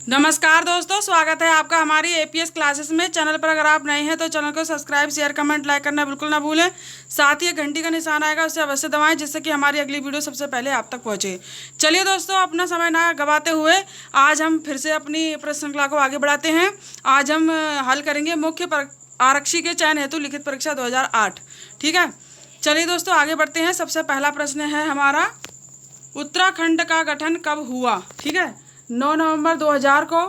नमस्कार दोस्तों, स्वागत है आपका हमारी एपीएस क्लासेस में। चैनल पर अगर आप नए हैं तो चैनल को सब्सक्राइब, शेयर, कमेंट, लाइक करना बिल्कुल ना भूलें। साथ ही घंटी का निशान आएगा, उसे अवश्य दबाएं जिससे कि हमारी अगली वीडियो सबसे पहले आप तक पहुंचे। चलिए दोस्तों, अपना समय ना गवाते हुए आज हम फिर से अपनी प्रश्न श्रृंखला को आगे बढ़ाते हैं। आज हम हल करेंगे मुख्य आरक्षी के चयन हेतु लिखित परीक्षा 2008। ठीक है, चलिए दोस्तों आगे बढ़ते हैं। सबसे पहला प्रश्न है हमारा, उत्तराखंड का गठन कब हुआ? ठीक है, 9 नवंबर 2000 को,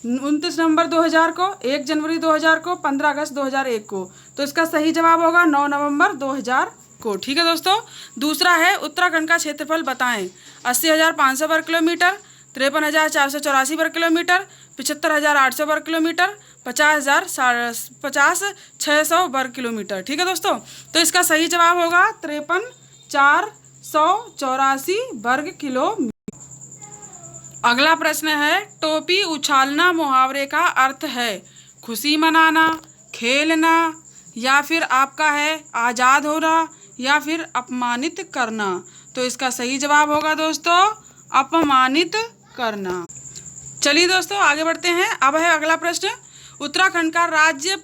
29 नवंबर 2000 को, 1 जनवरी 2000 को, 15 अगस्त 2001 को। तो इसका सही जवाब होगा 9 नवंबर 2000 को। ठीक है दोस्तों, दूसरा है उत्तराखंड का क्षेत्रफल बताएं। 80,500 वर्ग किलोमीटर, 53,484 वर्ग किलोमीटर, 75,800 वर्ग किलोमीटर, 50,600 वर्ग किलोमीटर। ठीक है दोस्तों, तो इसका सही जवाब होगा 53,484 वर्ग किलोमीटर। अगला प्रश्न है, टोपी उछालना मुहावरे का अर्थ है खुशी मनाना, खेलना, या फिर आपका है आज़ाद होना, या फिर अपमानित करना। तो इसका सही जवाब होगा दोस्तों अपमानित करना। चलिए दोस्तों आगे बढ़ते हैं। अब है अगला प्रश्न, उत्तराखंड का राज्य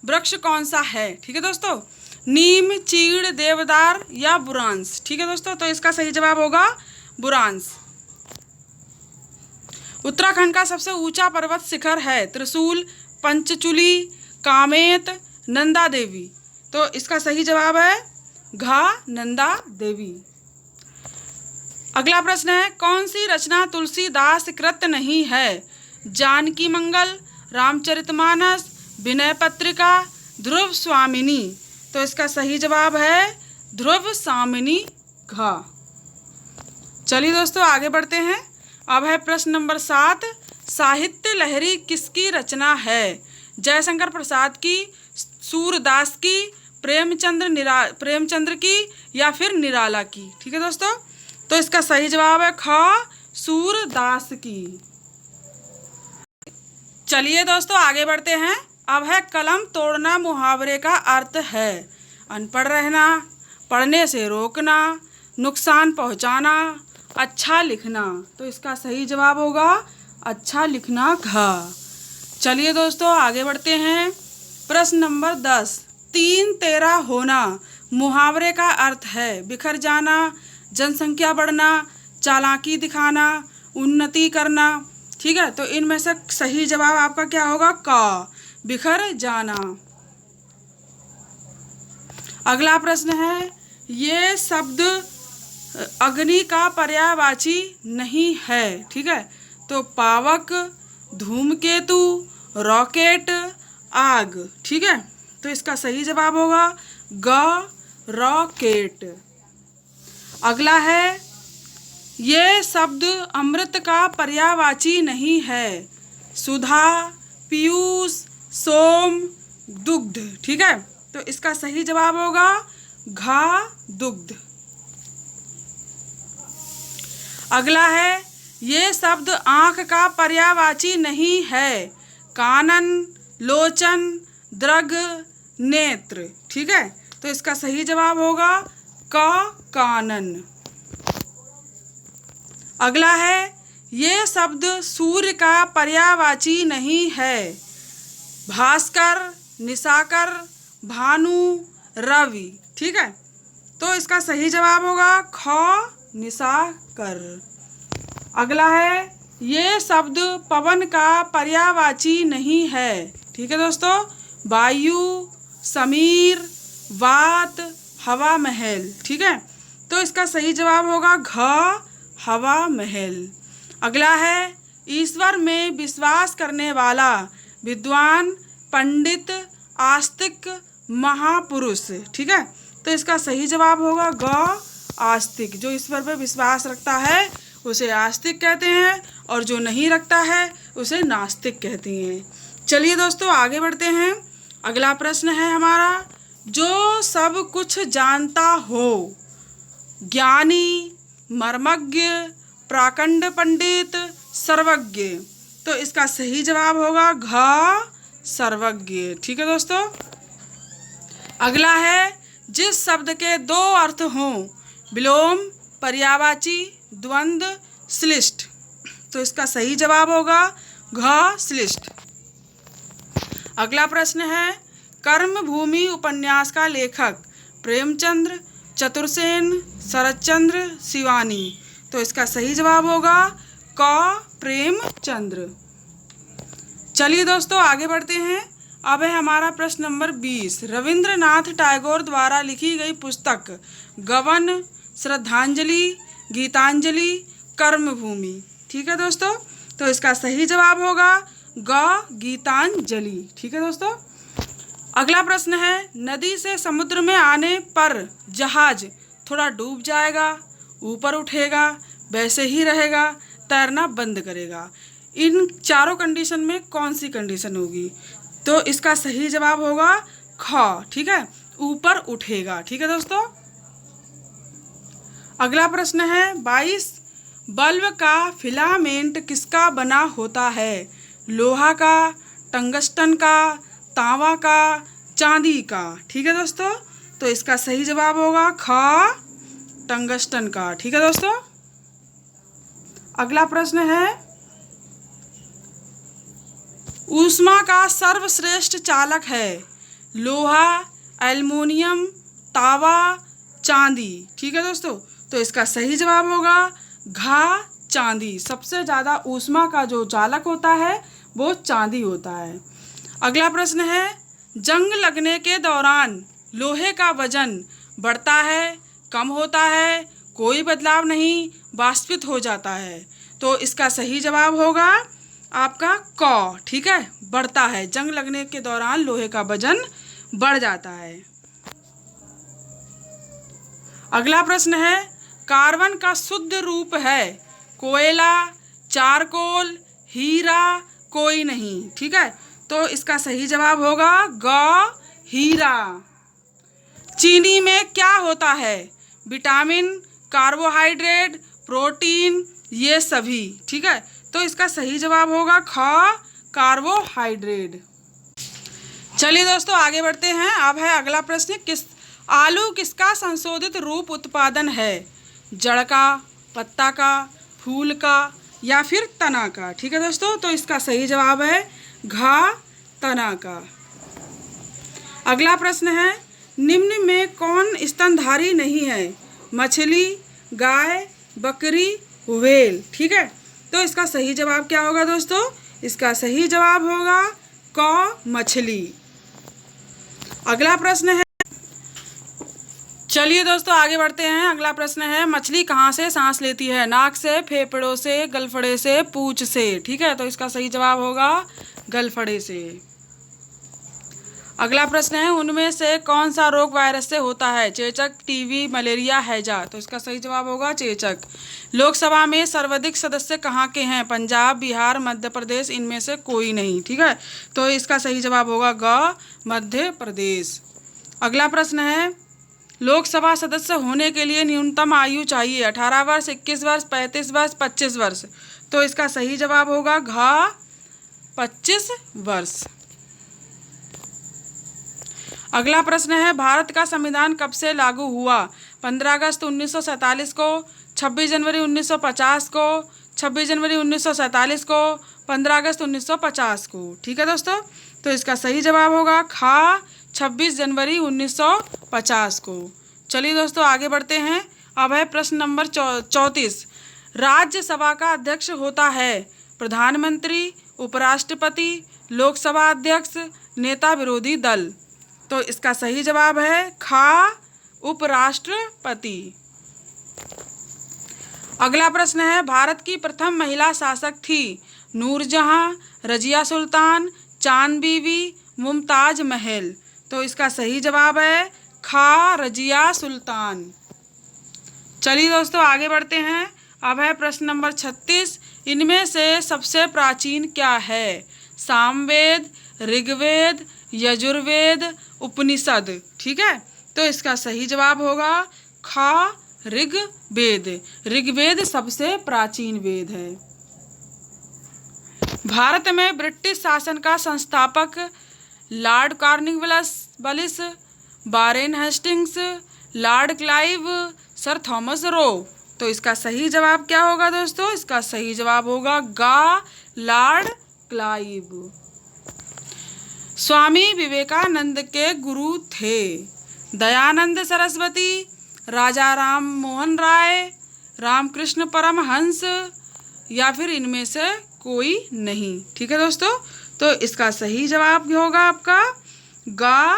वृक्ष कौन सा है? ठीक है दोस्तों, नीम, चीड़, देवदार या बुरांस। ठीक है दोस्तों, तो इसका सही जवाब होगा बुरांस। उत्तराखंड का सबसे ऊंचा पर्वत शिखर है त्रिशूल, पंचचूली, कामेत, नंदा देवी। तो इसका सही जवाब है घा नंदा देवी। अगला प्रश्न है, कौन सी रचना तुलसीदास कृत नहीं है? जानकी मंगल, रामचरितमानस, विनय पत्रिका, ध्रुव स्वामिनी। तो इसका सही जवाब है ध्रुव स्वामिनी घा। चलिए दोस्तों आगे बढ़ते हैं। अब है प्रश्न नंबर 7, साहित्य लहरी किसकी रचना है? जयशंकर प्रसाद की, सूरदास की, प्रेमचंद्र की, या फिर निराला की। ठीक है दोस्तों, तो इसका सही जवाब है ख सूरदास की। चलिए दोस्तों आगे बढ़ते हैं। अब है कलम तोड़ना मुहावरे का अर्थ है अनपढ़ रहना, पढ़ने से रोकना, नुकसान पहुंचाना, अच्छा लिखना। तो इसका सही जवाब होगा अच्छा लिखना घा। चलिए दोस्तों आगे बढ़ते हैं। प्रश्न नंबर 10, 3-13 होना मुहावरे का अर्थ है बिखर जाना, जनसंख्या बढ़ना, चालाकी दिखाना, उन्नति करना। ठीक है, तो इनमें से सही जवाब आपका क्या होगा? का बिखर जाना। अगला प्रश्न है, ये शब्द अग्नि का पर्यायवाची नहीं है। ठीक है, तो पावक, धूमकेतु, रॉकेट, आग। ठीक है, तो इसका सही जवाब होगा ग रॉकेट। अगला है, ये शब्द अमृत का पर्यायवाची नहीं है सुधा, पीयूष, सोम, दुग्ध। ठीक है, तो इसका सही जवाब होगा घा दुग्ध। अगला है, ये शब्द आँख का पर्यायवाची नहीं है कानन, लोचन, दृग, नेत्र। ठीक है, तो इसका सही जवाब होगा कानन। अगला है, ये शब्द सूर्य का पर्यायवाची नहीं है भास्कर, निशाकर, भानु, रवि। ठीक है, तो इसका सही जवाब होगा ख निशाकर। अगला है, ये शब्द पवन का पर्यायवाची नहीं है। ठीक है दोस्तों, वायु, समीर, वात, हवा महल। ठीक है, तो इसका सही जवाब होगा घ हवा महल। अगला है, ईश्वर में विश्वास करने वाला विद्वान, पंडित, आस्तिक, महापुरुष। ठीक है, तो इसका सही जवाब होगा ग आस्तिक। जो ईश्वर पर विश्वास रखता है उसे आस्तिक कहते हैं, और जो नहीं रखता है उसे नास्तिक कहते हैं। चलिए दोस्तों आगे बढ़ते हैं। अगला प्रश्न है हमारा, जो सब कुछ जानता हो ज्ञानी, मर्मज्ञ, प्राकंड पंडित, सर्वज्ञ। तो इसका सही जवाब होगा घ सर्वज्ञ। ठीक है दोस्तों, अगला है, जिस शब्द के 2 अर्थ हों विलोम, पर्यायवाची, द्वंद्व, श्लिष्ट। तो इसका सही जवाब होगा घ श्लिष्ट। अगला प्रश्न है, कर्मभूमि उपन्यास का लेखक प्रेमचंद्र, चतुरसेन, शरतचंद्र, शिवानी। तो इसका सही जवाब होगा क प्रेमचंद्र। चलिए दोस्तों आगे बढ़ते हैं। अब है हमारा प्रश्न नंबर 20। रविंद्रनाथ टैगोर द्वारा लिखी गई पुस्तक गबन, श्रद्धांजलि, गीतांजलि, कर्मभूमि। ठीक है दोस्तों, तो इसका सही जवाब होगा ग गीतांजलि। ठीक है दोस्तों। अगला प्रश्न है, नदी से समुद्र में आने पर जहाज थोड़ा डूब जाएगा, ऊपर उठेगा, वैसे ही रहेगा, तैरना बंद करेगा। इन चारों कंडीशन में कौन सी कंडीशन होगी? तो इसका सही जवाब होगा ख। ठीक है, ऊपर उठेगा। ठीक है दोस्तों। अगला प्रश्न है 22। बल्ब का फिलामेंट किसका बना होता है? लोहा का, टंगस्टन का, तांबा का, चांदी का। ठीक है दोस्तों, तो इसका सही जवाब होगा ख टंगस्टन का। ठीक है दोस्तों। अगला प्रश्न है, ऊष्मा का सर्वश्रेष्ठ चालक है? लोहा, एल्युमिनियम, तांबा, चांदी। ठीक है दोस्तों, तो इसका सही जवाब होगा घ चांदी। सबसे ज़्यादा ऊष्मा का जो चालक होता है वो चांदी होता है। अगला प्रश्न है, जंग लगने के दौरान लोहे का वजन बढ़ता है, कम होता है, कोई बदलाव नहीं, वाष्पित हो जाता है। तो इसका सही जवाब होगा आपका क। ठीक है, बढ़ता है। जंग लगने के दौरान लोहे का वजन बढ़ जाता है। अगला प्रश्न है, कार्बन का शुद्ध रूप है? कोयला, चारकोल, हीरा, कोई नहीं। ठीक है, तो इसका सही जवाब होगा ग हीरा। चीनी में क्या होता है? विटामिन, कार्बोहाइड्रेट, प्रोटीन, ये सभी। ठीक है, तो इसका सही जवाब होगा ख कार्बोहाइड्रेट। चलिए दोस्तों आगे बढ़ते हैं। अब है अगला प्रश्न, आलू किसका संशोधित रूप उत्पादन है? जड़ का, पत्ता का, फूल का, या फिर तना का। ठीक है दोस्तों, तो इसका सही जवाब है घ तना का। अगला प्रश्न है, निम्न में कौन स्तनधारी नहीं है? मछली, गाय, बकरी, व्हेल। ठीक है, तो इसका सही जवाब क्या होगा दोस्तों? इसका सही जवाब होगा क मछली। अगला प्रश्न है, चलिए दोस्तों आगे बढ़ते हैं। अगला प्रश्न है, मछली कहाँ से सांस लेती है? नाक से, फेफड़ों से, गलफड़े से, पूंछ से। ठीक है, तो इसका सही जवाब होगा गलफड़े से। अगला प्रश्न है, उनमें से कौन सा रोग वायरस से होता है? चेचक, टीबी, मलेरिया, हैजा। तो इसका सही जवाब होगा चेचक। लोकसभा में सर्वाधिक सदस्य कहाँ के हैं? पंजाब, बिहार, मध्य प्रदेश, इनमें से कोई नहीं। ठीक है, तो इसका सही जवाब होगा ग मध्य प्रदेश। अगला प्रश्न है, लोकसभा सदस्य होने के लिए न्यूनतम आयु चाहिए? 18 वर्ष, 21 वर्ष, 35 वर्ष, 25 वर्ष। तो इसका सही जवाब होगा घ 25 वर्ष। अगला प्रश्न है, भारत का संविधान कब से लागू हुआ? 15 अगस्त 1947 को, 26 जनवरी 1950 को, 26 जनवरी 1947 को, 15 अगस्त 1950 को। ठीक है दोस्तों, तो इसका सही जवाब होगा ख 26 जनवरी 1950 को। चलिए दोस्तों आगे बढ़ते हैं। अब है प्रश्न नंबर 34। राज्यसभा का अध्यक्ष होता है? प्रधानमंत्री, उपराष्ट्रपति, लोकसभा अध्यक्ष, नेता विरोधी दल। तो इसका सही जवाब है ख उपराष्ट्रपति। अगला प्रश्न है, भारत की प्रथम महिला शासक थी? नूरजहां, रजिया सुल्तान, चांद बीवी, मुमताज महल। तो इसका सही जवाब है ख रजिया सुल्तान। चलिए दोस्तों आगे बढ़ते हैं। अब है प्रश्न नंबर 36। इनमें से सबसे प्राचीन क्या है? सामवेद, ऋग्वेद, यजुर्वेद, उपनिषद। ठीक है, तो इसका सही जवाब होगा ख ऋग्वेद। ऋग्वेद सबसे प्राचीन वेद है। भारत में ब्रिटिश शासन का संस्थापक Lord Cornwallis, Warren Hastings, Lord Clive, sir Thomas Roe. तो इसका सही जवाब क्या होगा दोस्तों? इसका सही जवाब होगा ग लॉर्ड क्लाइव। स्वामी विवेकानंद के गुरु थे दयानंद सरस्वती, राजा राम मोहन राय, रामकृष्ण परमहंस, या फिर इनमें से कोई नहीं। ठीक है दोस्तों, तो इसका सही जवाब होगा आपका गा,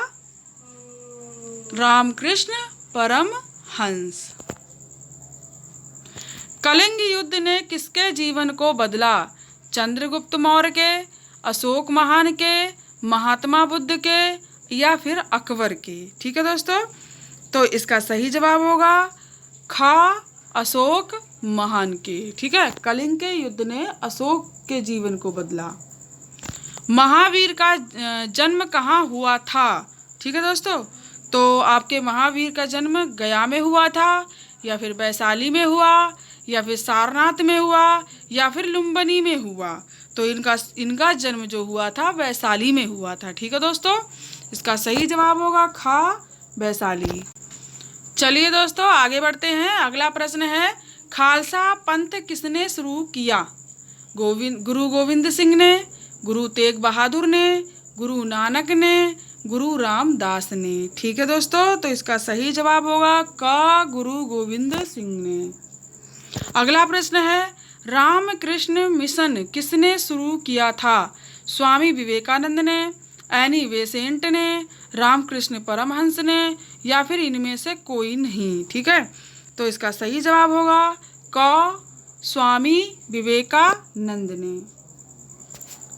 रामकृष्ण परमहंस। कलिंग युद्ध ने किसके जीवन को बदला? चंद्रगुप्त मौर्य के, अशोक महान के, महात्मा बुद्ध के, या फिर अकबर के। ठीक है दोस्तों, तो इसका सही जवाब होगा खा, अशोक महान के। ठीक है, कलिंग के युद्ध ने अशोक के जीवन को बदला। महावीर का जन्म कहाँ हुआ था? ठीक है दोस्तों, तो आपके महावीर का जन्म गया में हुआ था, या फिर वैशाली में हुआ, या फिर सारनाथ में हुआ, या फिर लुम्बिनी में हुआ। तो इनका जन्म जो हुआ था वैशाली में हुआ था। ठीक है दोस्तों, इसका सही जवाब होगा खा, वैशाली। चलिए दोस्तों आगे बढ़ते हैं। अगला प्रश्न है खालसा पंथ किसने शुरू किया? गुरु गोविंद सिंह ने, गुरु तेग बहादुर ने, गुरु नानक ने, गुरु रामदास ने। ठीक है दोस्तों, तो इसका सही जवाब होगा का, गुरु गोविंद सिंह ने। अगला प्रश्न है रामकृष्ण मिशन किसने शुरू किया था? स्वामी विवेकानंद ने, एनी बेसेंट ने, रामकृष्ण परमहंस ने, या फिर इनमें से कोई नहीं। ठीक है, तो इसका सही जवाब होगा क, स्वामी विवेकानंद ने।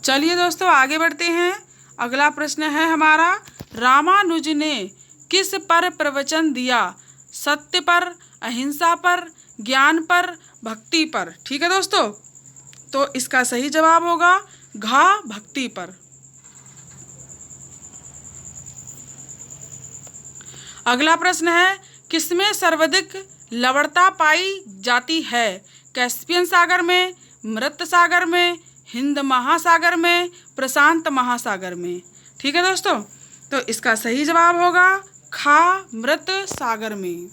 चलिए दोस्तों आगे बढ़ते हैं। अगला प्रश्न है हमारा रामानुज ने किस पर प्रवचन दिया? सत्य पर, अहिंसा पर, ज्ञान पर, भक्ति पर। ठीक है दोस्तों, तो इसका सही जवाब होगा घा, भक्ति पर। अगला प्रश्न है किसमें सर्वाधिक लवणता पाई जाती है? कैस्पियन सागर में, मृत सागर में, हिंद महासागर में, प्रशांत महासागर में। ठीक है दोस्तों, तो इसका सही जवाब होगा खा, मृत सागर में।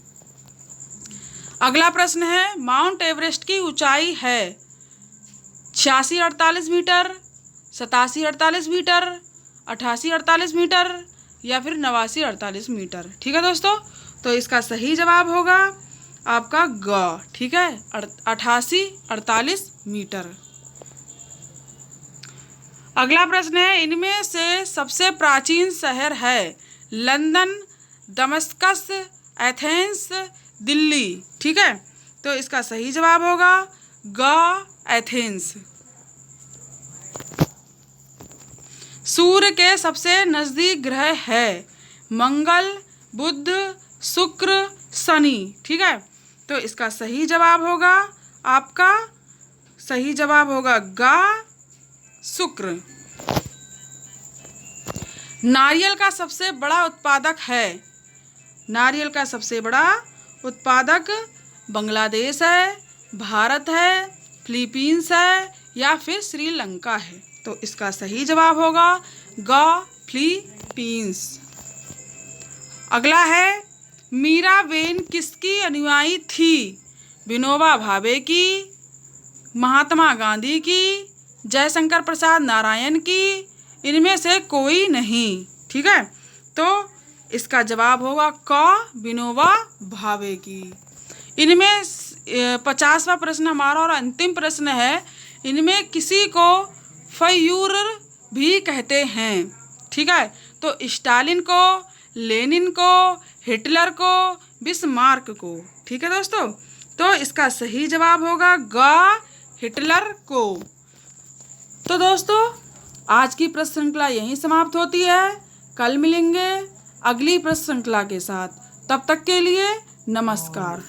अगला प्रश्न है माउंट एवरेस्ट की ऊंचाई है 8648 मीटर, 8748 मीटर, 8848 मीटर, या फिर 8948 मीटर। ठीक है दोस्तों, तो इसका सही जवाब होगा आपका ग। ठीक है, 8848 मीटर। अगला प्रश्न है इनमें से सबसे प्राचीन शहर है लंदन, दमस्कस, एथेंस, दिल्ली। ठीक है, तो इसका सही जवाब होगा ग, एथेंस। सूर्य के सबसे नजदीक ग्रह है मंगल, बुध, शुक्र, शनि। ठीक है, तो इसका सही जवाब होगा आपका सही जवाब होगा गा, शुक्र। नारियल का सबसे बड़ा उत्पादक है? नारियल का सबसे बड़ा उत्पादक बांग्लादेश है, भारत है, फिलीपींस है, या फिर श्रीलंका है। तो इसका सही जवाब होगा ग, फिलीपींस। अगला है मीराबेन किसकी अनुयायी थी? विनोबा भावे की, महात्मा गांधी की, जयशंकर प्रसाद नारायण की, इनमें से कोई नहीं। ठीक है, तो इसका जवाब होगा क, विनोबा भावे की। इनमें 50वां प्रश्न हमारा और अंतिम प्रश्न है इनमें किसी को फयूरर भी कहते हैं। ठीक है, तो स्टालिन को, लेनिन को, हिटलर को, बिस्मार्क को। ठीक है दोस्तों, तो इसका सही जवाब होगा ग, हिटलर को। तो दोस्तों आज की प्रश्न श्रृंखला यहीं समाप्त होती है। कल मिलेंगे अगली प्रश्न श्रृंखला के साथ। तब तक के लिए नमस्कार।